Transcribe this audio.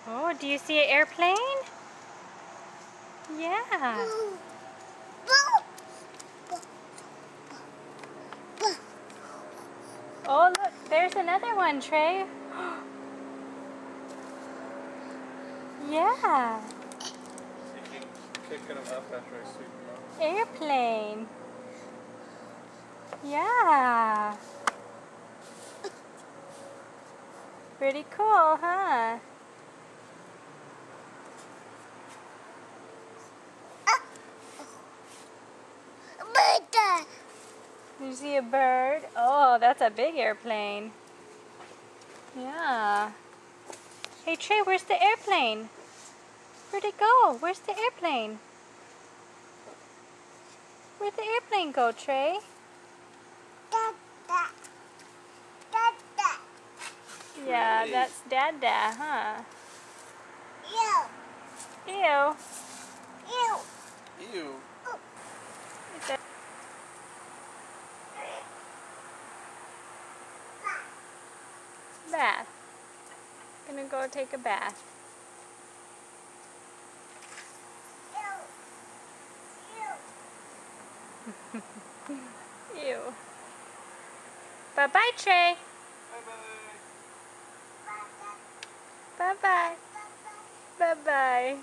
Oh, do you see an airplane? Yeah. Oh, look, there's another one, Trey. Yeah. Kicking them up after I sweep them up. Airplane. Yeah. Pretty cool, huh? You see a bird? Oh, that's a big airplane. Yeah. Hey, Trey, where's the airplane? Where'd it go? Where's the airplane? Where'd the airplane go, Trey? Yeah, that's Dada, huh? Ew. Ew. Bath. Gonna go take a bath. Ew. Bye-bye, Trey. Bye-bye. Bye-bye. Bye-bye.